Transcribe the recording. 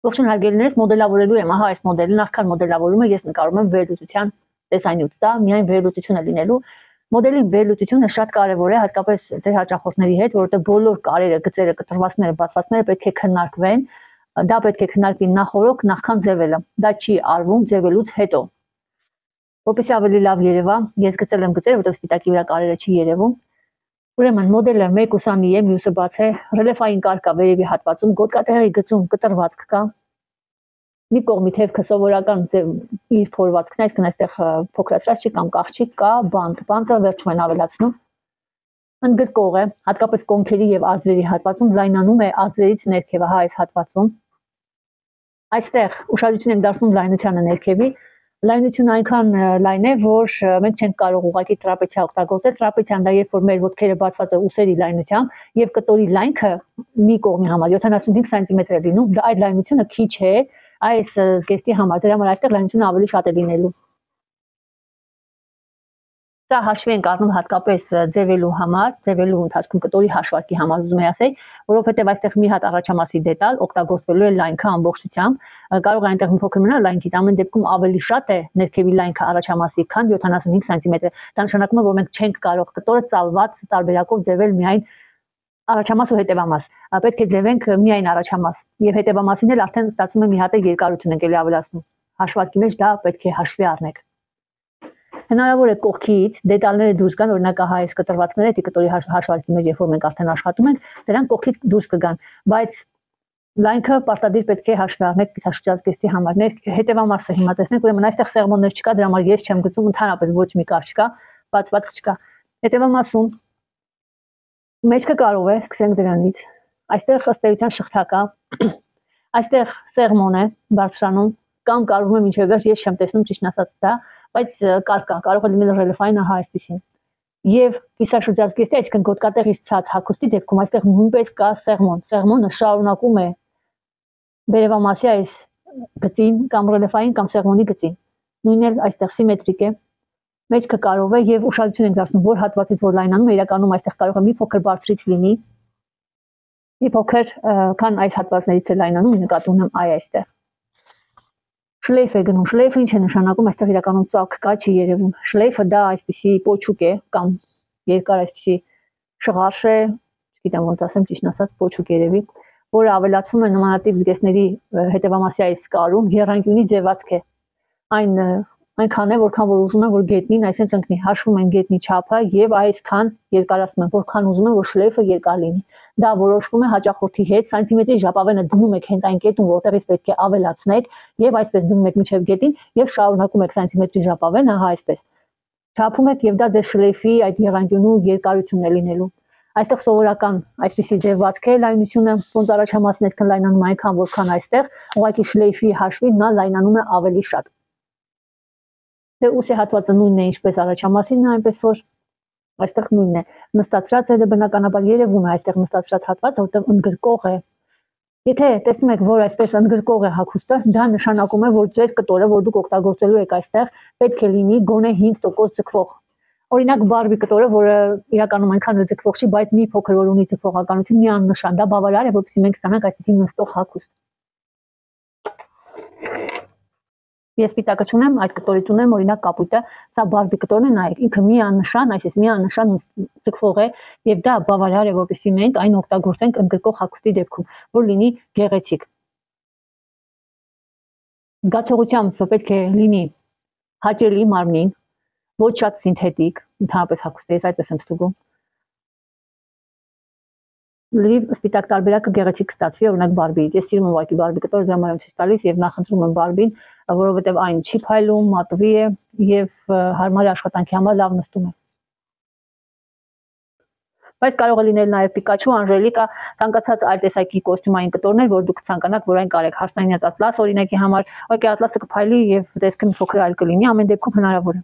Ողջույն հարգելիներս, մոդելավորելու եմ, ահա այս մոդելը, նախքան մոդելավորումը ես նկարում եմ վերլուծության տեսանյութ, դա միայն վերլուծություն է լինելու։ Մոդելի վերլուծությունը շատ կարևոր է, հատկապես ձեր հաճախորդների հետ, որովհետև բոլոր կարերը, գծերը, կտրվածքները, բացվածքները պետք է քննարկվեն, դա պետք է քննարկվի նախորոք, նախքան ձևելը։ Դա չի արվում ձևելուց հետո։ Որպեսզի ավելի լավ երևա, ես գծել եմ գծերը, որտեղ սպիտակի վրա կարերը չի երևում։ Ուրեմն մոդելը մեկ ուսանի է, մյուսը բաց է, ռելիեֆային կար կա վերևի հատվածում, գոտկատեղի գծում կտրվածք կա։ Մի կողմի թևքը սովորական իր փորվածքն է, այսինքն այստեղ փոքրացրած չի կամ կաղճիկ կա, բանտը վերջում են ավելացնում։ Ընդգրկող է, հատկապես կոնքերի եւ արձրերի հատվածում լայնանում է արձրերից ներքևը, հա այս հատվածում։ Այստեղ ուշադրություն ենք դարձնում լայնությանը ներքևի։ Լայնությունը այնքան լայն է, որ մենք չենք կարող ուղղակի տրապեցիա օգտագործել։ Տրապեցիան դա երբ որ մեր ոտքերը բացված է ուսերի լայնությամբ եւ կտորի լայնքը մի կողմի համար 75 սանտիմետր է լինում, դա այդ լայնությունը քիչ է այս զգեստի համար, դրա համար այստեղ լայնությունը ավելի շատ է լինելու։ Սա հաշվի ենք առնում հատկապես ձևելու համար, ձևելու ընթացքում կտորի հաշվարկի համար ուզում եմ ասել, որովհետև այստեղ մի հատ առաջամասի դետալ օգտագործվելու է լայնքը ամբողջությամբ, կարող է այնտեղ մի փոքր մնալ լայնքից, ամեն դեպքում ավելի շատ է ներքևի լայնքը առաջամասի, քան 75 սանտիմետր։ Դա նշանակում է, որ մենք չենք կարող կտորը ծալված տարբերակով ձևել միայն առաջամաս ու հետևամաս։ Պետք է ձևենք միայն առաջամաս եւ հետևամասին էլ արդեն ստացվում է մի հատ երկարություն ենք էլի ավելացնում։ Հաշվարկի մեջ դա պետք է հաշվի առնենք։ Հնարավոր է կողքից դետալները դուրս գան, օրինակ ահա այս կտրվածքները, դի կտորի հաշվարկի մեջ երբ որ մենք արդեն աշխատում ենք, դրանք կողքից դուրս կգան, բայց լայնքը պարտադիր պետք է հաշվի առնենք կիսաշրջած զգեստի համար։ Հետևամասը հիմա տեսնենք, ուրեմն այստեղ սեղմոններ չկա, դրա համար ես չեմ գծում, ընդհանրապես ոչ մի կար չկա, բացվածք չկա։ Հետևամասում մեջքը կարող է, սկսենք դրանից։ Այստեղ ըստ էության շղթա կա։ Այստեղ սեղմոն է բարձրանում, կամ կարող է մինչև վերջ, ես չեմ տեսնում ճիշտ ասած դա, բայց կարող է լինել ռելիեֆային ահա այսպեսին։ Եվ կիսաշրջած զգեստի, այսինքն գոտկատեղից ցած հագուստի դեպքում այստեղ նույնպես կա սեղմոն։ Սեղմոնը շարունակում է վերևամասի այս գծին կամ ռելիեֆային կամ սեղմոնի գծին։ Նույնն էլ այստեղ սիմետրիկ է։ Մեջքը կարող է եւ ուշադրություն ենք դարձնում, որ հատվածից որ լայնանում է, իրականում այստեղ կարող է մի փոքր բարձրից լինի։ Մի փոքր, քան այս հատվածներից է լայնանում, նկատի ունեմ այստեղ։ Շլեյֆ է գնում, շլեյֆը ինչ է նշանակում, այստեղ իրականում ծակ կա, չի երևում։ Շլեյֆը դա այսպիսի պոչուկ է կամ երկար այսպիսի շղարշ է, չգիտեմ ոնց ասեմ ճիշտ ասած, պոչուկ երևի, որը ավելացվում է նմանատիպ զգեստների հետևամասի այս կարում, եռանկյունի ձևացք է։ Այնքան է, որքան որ ուզում են, որ գետնին այսպես ընկնի, հաշվում են գետնի չափը եւ այսքան երկարացնում են, որքան ուզում են, որ շլեյֆը երկար լինի։ Դա որոշվում է հաճախորդի հետ, սանտիմետրի ժապավենը դնում եք հենց այն կետում, որտեղից պետք է ավելացնեք, եւ այսպես դնում եք մինչեւ գետին եւ շարունակում եք սանտիմետրի ժապավենը, հա այսպես։ Չափում եք եւ դա ձեր շլեյֆի այդ եռանկյունու երկարությունն է լինելու։ Այստեղ սովորական այսպիսի ձևվածք է լայնությունը, ոնց առաջամասն այդքան լայնանում այնքան որքան այստեղ, ուղղակի շլեյֆի հաշվին նա լայնանում է ավելի շատ։ Դե ուսի հատվածը նույնն է ինչպես առաջամասինն, այնպես որ այստեղ նույնն է։ Նստածրած է, բնականաբար երևում է այստեղ նստածրած հատվածը, որտեղ ընդգրկող է։ Եթե տեսնում եք, որ այսպես ընդգրկող է հագուստը, դա նշանակում է, որ ձեր կտորը, որ դուք օգտագործելու եք այստեղ, պետք է լինի գոնե 5% ձգվող։ Օրինակ բարբի կտորը, որը իրականում այնքան էլ ձգվող չի, բայց մի փոքր որ ունի ձգվողականություն, միանշան, դա բավարար է, որպեսզի մենք ստանանք այսպիսի նստող հագուստ։ Ես սպիտակը չունեմ, այդ կտորից ունեմ, օրինակ կապույտը, սա բարբի կտորն է, նայեք, ինքը միանշան, այսպես միանշան ձգվող է, եւ դա բավարար է, որպեսզի մենք այն օգտագործենք ընդգրկող հագուստի դեպքում, որ լինի գեղեցիկ։ Զգացողությամբ պետք է լինի հաճելի մարմնին, ոչ շատ սինթետիկ, ընդհանրապես հագուստը ես այդպես եմ թվում։ Լրիվ սպիտակ տարբերակը գեղեցիկ կստացվի, օրինակ բարբիից։ Ես սիրում եմ ուղղակի բարբի կտոր, դրա համար եմ ցույց տալիս եւ նախընտրում եմ բարբին, որովհետեւ այն չի փայլում, մատվի է եւ հարմար է աշխատանքի համար, լավ նստում է։ Բայց կարող է լինել նաեւ Պիկաչու, Անժելիկա, ցանկացած այլ տեսակի կոստյումային կտորներ, որ դուք ցանկանաք, որ այն կարեք հարսանյաց ատլաս օրինակի համար, ուղղակի ատլասը կփայլի եւ տեսքը մի փոքր այլ կլինի, ամեն դեպքում հնարավոր է։